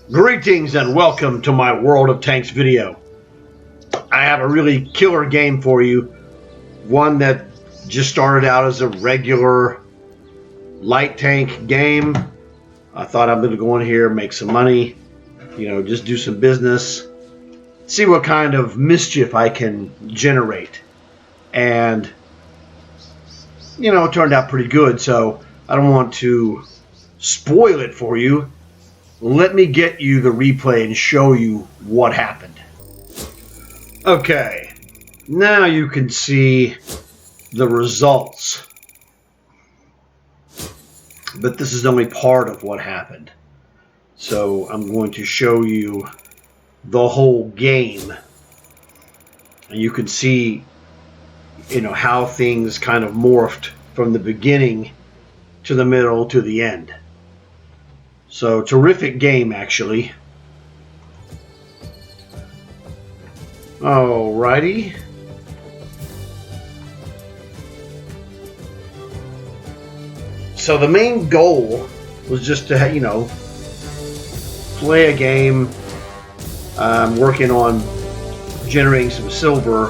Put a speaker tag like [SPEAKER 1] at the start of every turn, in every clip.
[SPEAKER 1] Greetings and welcome to my World of Tanks video. I have a really killer game for you. One that just started out as a regular light tank game. I thought I'm going to go in here, make some money, just do some business, see what kind of mischief I can generate. And, it turned out pretty good, so I don't want to spoil it for you. Let me get you the replay and show you what happened. Okay, now you can see the results. But this is only part of what happened. So I'm going to show you the whole game. And you can see, how things kind of morphed from the beginning to the middle to the end. So, terrific game, actually. Alrighty. So, the main goal was just to, play a game. I'm working on generating some silver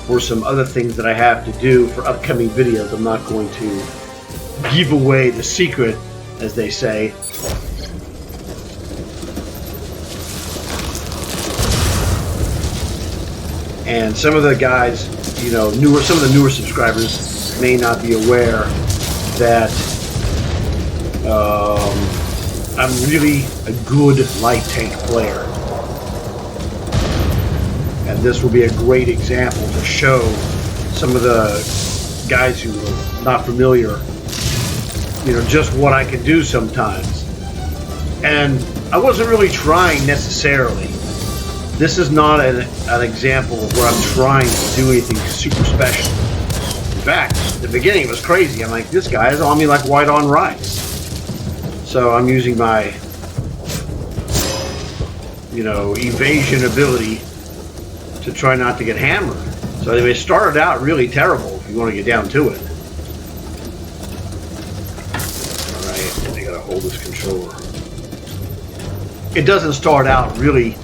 [SPEAKER 1] for some other things that I have to do for upcoming videos. I'm not going to give away the secret, as they say. And some of the guys, some of the newer subscribers may not be aware that I'm really a good light tank player. And this will be a great example to show some of the guys who are not familiar, just what I can do sometimes. And I wasn't really trying necessarily. This is not an example of where I'm trying to do anything super special. In fact, the beginning was crazy. I'm like, this guy is on me like white on rice. So I'm using my, evasion ability to try not to get hammered. So it started out really terrible if you want to get down to it. Alright, I gotta hold this controller. It doesn't start out really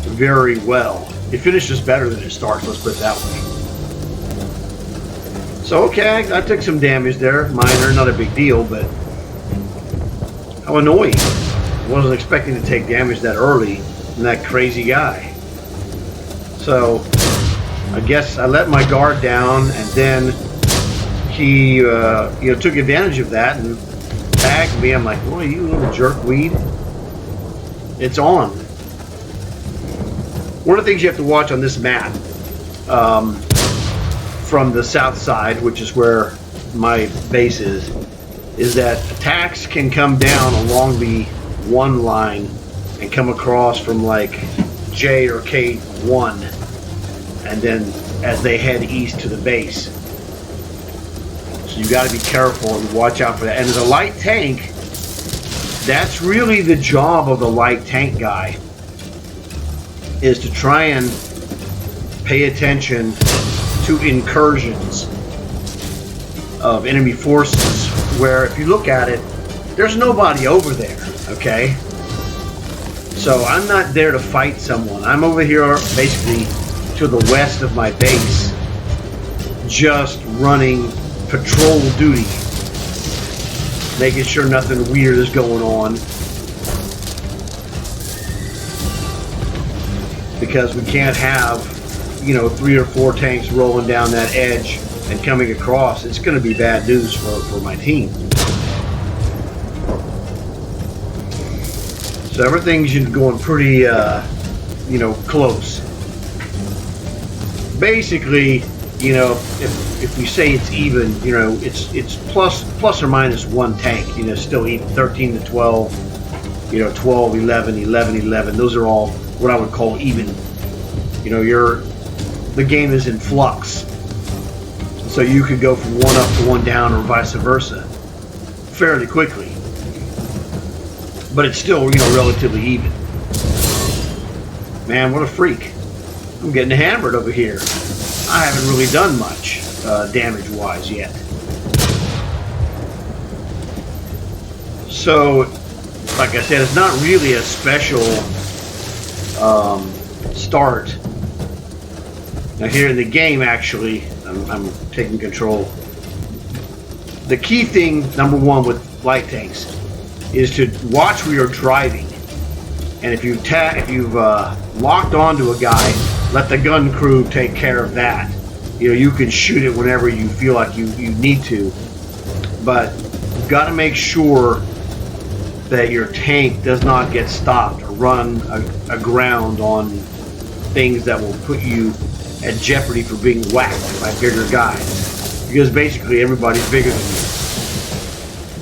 [SPEAKER 1] very well. It finishes better than it starts, let's put it that way. So okay, I took some damage there. Minor, not a big deal, but how annoying. I wasn't expecting to take damage that early from that crazy guy. So I guess I let my guard down, and then he took advantage of that and tagged me. I'm like, boy, you little jerkweed. It's on. One of the things you have to watch on this map, from the south side, which is where my base is that attacks can come down along the 1 line and come across from like J or K1, and then as they head east to the base. So you got to be careful and watch out for that. And as a light tank, that's really the job of the light tank guy, is to try and pay attention to incursions of enemy forces, where if you look at it, there's nobody over there, okay? So I'm not there to fight someone. I'm over here basically to the west of my base, just running patrol duty, making sure nothing weird is going on. Because we can't have, 3 or 4 tanks rolling down that edge and coming across. It's going to be bad news for my team. So everything's going pretty, close. Basically, if we say it's even, it's plus or minus 1 tank. Still even 13 to 12, 12, 11, 11, 11. Those are all what I would call even. The game is in flux, so you could go from 1 up to 1 down, or vice versa, fairly quickly. But it's still, relatively even. Man, what a freak! I'm getting hammered over here. I haven't really done much damage-wise yet. So like I said, it's not really a special start. Now here in the game, actually, I'm taking control. The key thing, number one, with light tanks is to watch where you're driving. And if you've locked onto a guy, let the gun crew take care of that. You know, you can shoot it whenever you feel like you need to. But you've got to make sure that your tank does not get stopped or run aground on things that will put you at jeopardy for being whacked by bigger guys. Because basically everybody's bigger than you.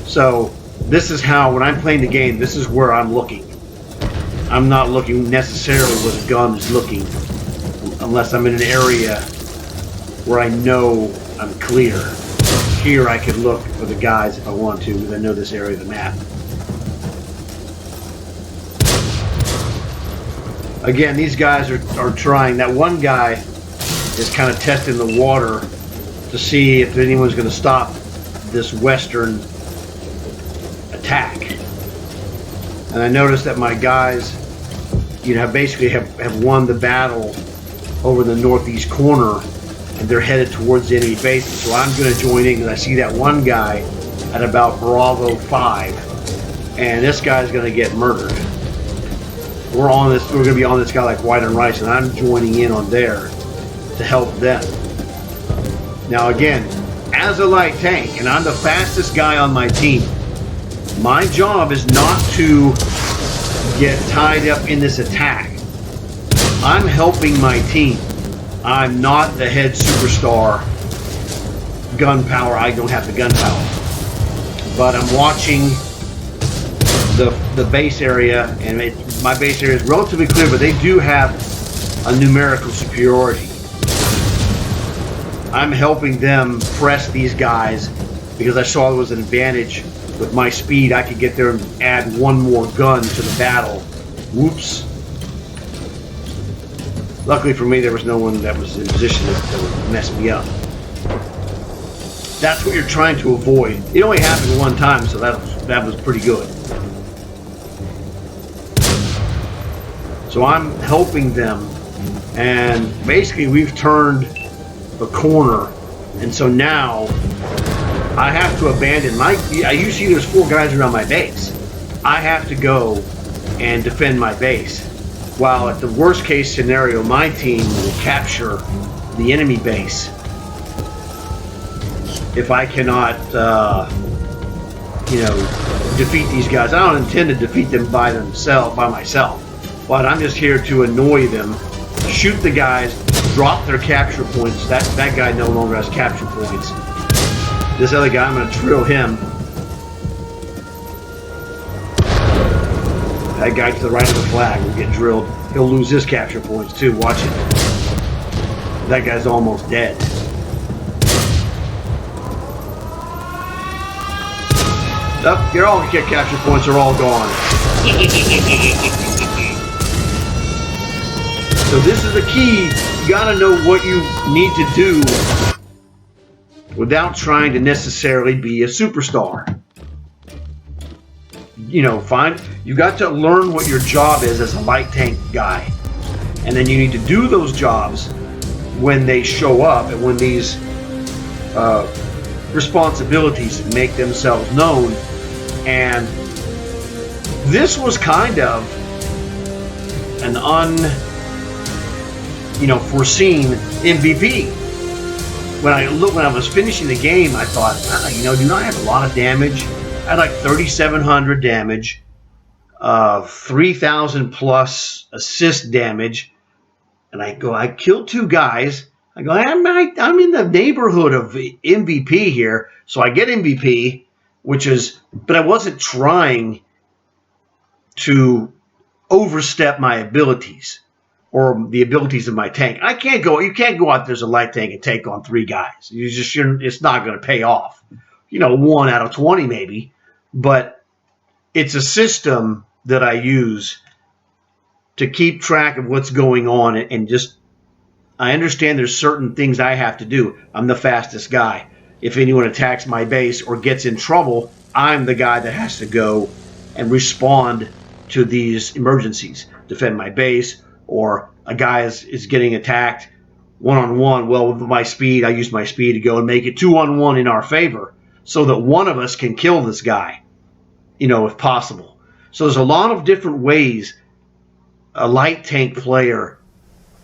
[SPEAKER 1] So this is how, when I'm playing the game, this is where I'm looking. I'm not looking necessarily where the gun is looking, unless I'm in an area where I know I'm clear. Here I can look for the guys if I want to, because I know this area of the map. Again, these guys are trying. That one guy is kind of testing the water to see if anyone's going to stop this western attack. And I noticed that my guys, you know, basically have won the battle over the northeast corner, and they're headed towards the enemy base. So I'm going to join in, and I see that one guy at about Bravo 5, and this guy's going to get murdered. We're going to be on this guy like white on rice, and I'm joining in on there to help them. Now again, as a light tank, and I'm the fastest guy on my team, my job is not to get tied up in this attack. I'm helping my team. I'm not the head superstar gunpowder. I don't have the gunpowder. But I'm watching the base area, and my base area is relatively clear, but they do have a numerical superiority. I'm helping them press these guys because I saw there was an advantage. With my speed, I could get there and add one more gun to the battle. Whoops. Luckily for me, there was no one that was in position that would mess me up. That's what you're trying to avoid. It only happened one time, so that was pretty good. So I'm helping them, and basically we've turned the corner, and so now I have to abandon you see there's 4 guys around my base. I have to go and defend my base. While at the worst case scenario, my team will capture the enemy base if I cannot, defeat these guys. I don't intend to defeat them by myself. But I'm just here to annoy them, shoot the guys, drop their capture points. That guy no longer has capture points. This other guy, I'm going to drill him. That guy to the right of the flag will get drilled. He'll lose his capture points too. Watch it. That guy's almost dead. Your all capture points are all gone. So this is the key. You gotta know what you need to do without trying to necessarily be a superstar. You got to learn what your job is as a light tank guy. And then you need to do those jobs when they show up and when these responsibilities make themselves known. And this was kind of an foreseen MVP. When I was finishing the game, I thought, do I have a lot of damage? I had like 3,700 damage, 3,000 plus assist damage, and I killed 2 guys. I go, I'm in the neighborhood of MVP here, so I get MVP, but I wasn't trying to overstep my abilities or the abilities of my tank. You can't go out there as a light tank and take on 3 guys. It's not going to pay off. 1 out of 20 maybe, but it's a system that I use to keep track of what's going on, and I understand there's certain things I have to do. I'm the fastest guy. If anyone attacks my base or gets in trouble, I'm the guy that has to go and respond to these emergencies, defend my base, or a guy is getting attacked one-on-one. Well, with my speed, I use my speed to go and make it 2-on-1 in our favor so that one of us can kill this guy, if possible. So there's a lot of different ways a light tank player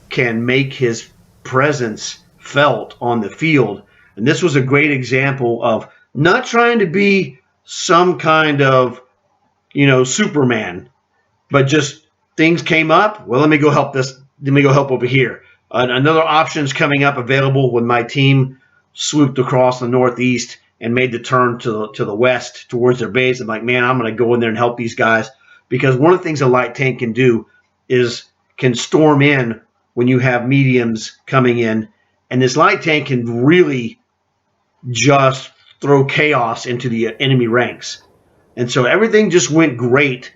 [SPEAKER 1] can make his presence felt on the field. And this was a great example of not trying to be some kind of, Superman, but just things came up. Well, let me go help this. Let me go help over here. Another option's coming up available when my team swooped across the northeast and made the turn to the west towards their base. I'm like, man, I'm going to go in there and help these guys, because one of the things a light tank can do is can storm in when you have mediums coming in, and this light tank can really just throw chaos into the enemy ranks. And so everything just went great.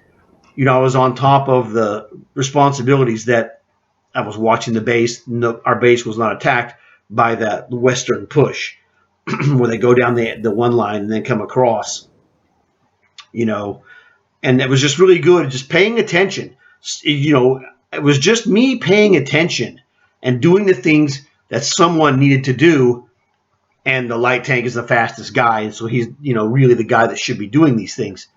[SPEAKER 1] I was on top of the responsibilities that I was watching the base. Our base was not attacked by that western push where they go down the one line and then come across, and it was just really good, just paying attention. It was just me paying attention and doing the things that someone needed to do. And the light tank is the fastest guy, and so he's, really the guy that should be doing these things.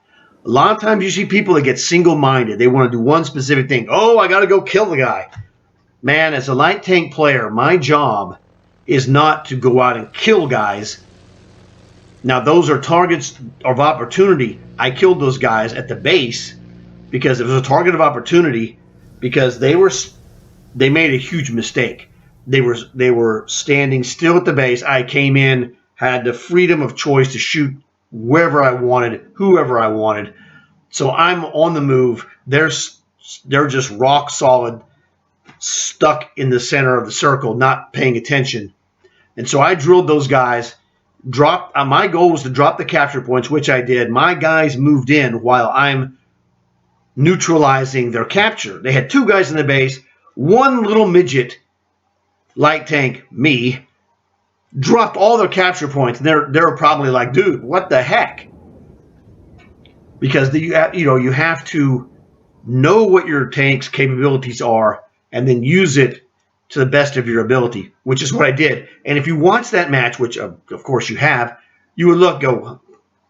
[SPEAKER 1] A lot of times you see people that get single-minded. They want to do one specific thing. Oh, I got to go kill the guy. Man, as a light tank player, my job is not to go out and kill guys. Now, those are targets of opportunity. I killed those guys at the base because it was a target of opportunity, because they made a huge mistake. They were standing still at the base. I came in, had the freedom of choice to shoot wherever I wanted, whoever I wanted. So I'm on the move. They're just rock solid, stuck in the center of the circle, not paying attention. And so I drilled those guys. My goal was to drop the capture points, which I did. My guys moved in while I'm neutralizing their capture. They had two guys in the base. One little midget light tank, me, dropped all their capture points. They're probably like, dude, what the heck? Because you have to know what your tank's capabilities are and then use it to the best of your ability, which is what I did. And if you watch that match, which of course you have, you would go,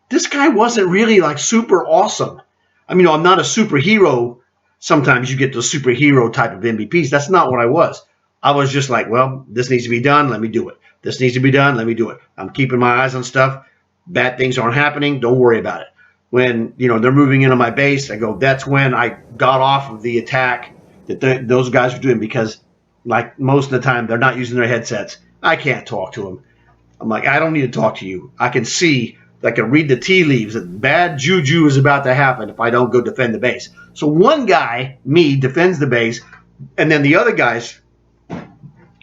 [SPEAKER 1] this guy wasn't really like super awesome. I'm not a superhero. Sometimes you get those superhero type of MVPs. That's not what I was. I was just like, well, this needs to be done. Let me do it. This needs to be done. Let me do it. I'm keeping my eyes on stuff. Bad things aren't happening. Don't worry about it. When, they're moving into my base, I go, that's when I got off of the attack that those guys were doing, because like most of the time they're not using their headsets. I can't talk to them. I'm like, I don't need to talk to you. I can see, I can read the tea leaves that bad juju is about to happen if I don't go defend the base. So one guy, me, defends the base, and then the other guys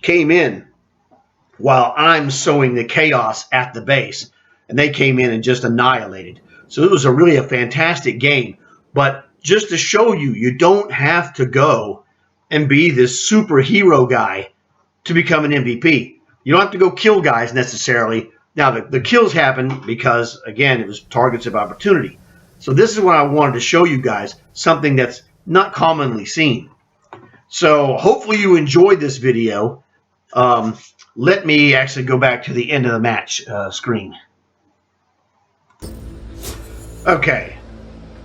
[SPEAKER 1] came in while I'm sowing the chaos at the base, and they came in and just annihilated. So it was really a fantastic game. But just to show you, you don't have to go and be this superhero guy to become an MVP. You don't have to go kill guys necessarily. Now, the kills happen because, again, it was targets of opportunity. So this is what I wanted to show you guys, something that's not commonly seen. So hopefully you enjoyed this video. Let me actually go back to the end of the match screen. Okay,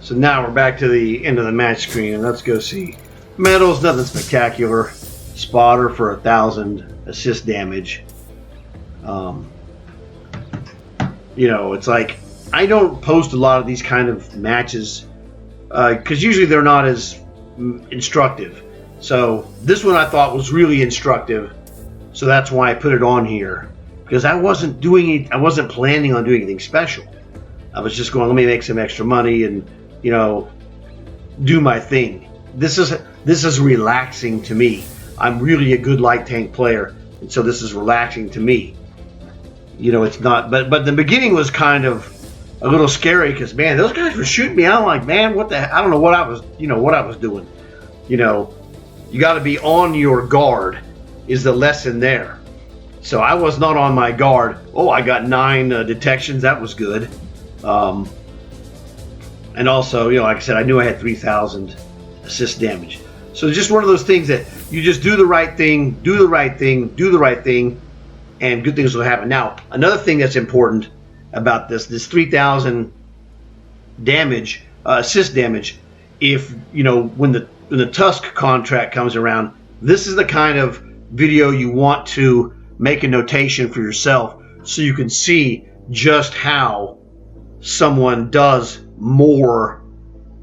[SPEAKER 1] so now we're back to the end of the match screen, and let's go see. Medals, nothing spectacular. Spotter for 1,000 assist damage. It's like, I don't post a lot of these kind of matches because usually they're not as instructive. So this one I thought was really instructive, so that's why I put it on here, because I wasn't planning on doing anything special. I was just going, let me make some extra money and do my thing. This is relaxing to me. I'm really a good light tank player, and so this is relaxing to me. It's not, but the beginning was kind of a little scary because, man, those guys were shooting me out. Like, man, what the? I don't know what I was, what I was doing. You got to be on your guard is the lesson there. So I was not on my guard. Oh, I got 9 detections. That was good. And And also, like I said, I knew I had 3,000 assist damage. So just one of those things that you just do the right thing, do the right thing, do the right thing, and good things will happen. Now, another thing that's important about this 3,000 damage, assist damage, if, when the Tusk contract comes around, this is the kind of video you want to make a notation for yourself so you can see just how someone does more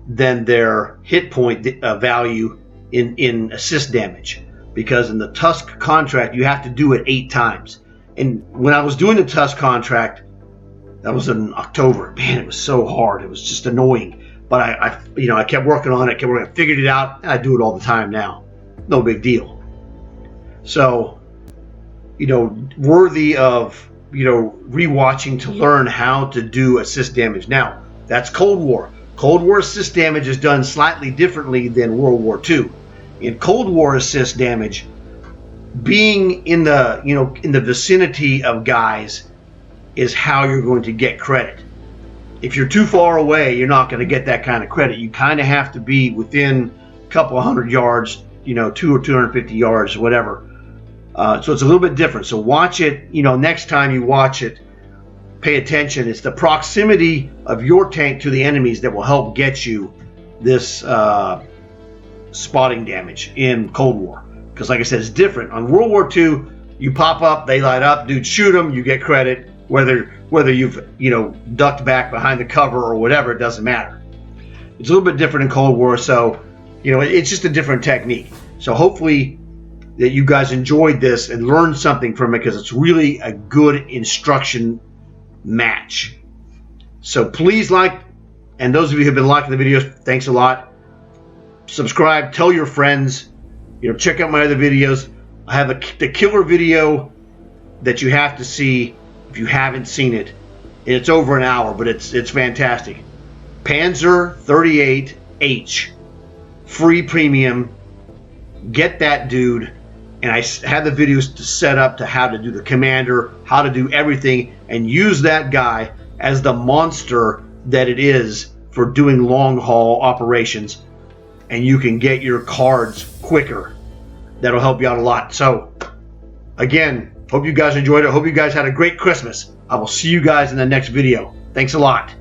[SPEAKER 1] than their hit point value in assist damage. Because in the Tusk contract, you have to do it 8 times. And when I was doing the Tusk contract, that was in October. Man, it was so hard. It was just annoying. But I kept working on it. I figured it out. And I do it all the time now. No big deal. So, worthy of, rewatching to learn how to do assist damage. Now, that's Cold War. Cold War assist damage is done slightly differently than World War II. In Cold War assist damage, being in the vicinity of guys is how you're going to get credit. If you're too far away, you're not going to get that kind of credit. You kind of have to be within a couple of 100 yards, 2 or 250 yards, whatever. So it's a little bit different. So watch it, next time you watch it, pay attention. It's the proximity of your tank to the enemies that will help get you this spotting damage in Cold War. Because like I said, it's different. On World War II, you pop up, they light up, dude, shoot them, you get credit. Whether you've ducked back behind the cover or whatever, it doesn't matter. It's a little bit different in Cold War, so it's just a different technique. So hopefully that you guys enjoyed this and learned something from it, because it's really a good instruction match. So please like, and those of you who have been liking the videos, thanks a lot. Subscribe, tell your friends, check out my other videos. I have the killer video that you have to see if you haven't seen it. And it's over an hour, but it's fantastic. Panzer 38H, free premium. Get that, dude. And I have the videos to set up to how to do the commander, how to do everything, and use that guy as the monster that it is for doing long haul operations. And you can get your cards quicker. That'll help you out a lot. So, again, hope you guys enjoyed it. Hope you guys had a great Christmas. I will see you guys in the next video. Thanks a lot.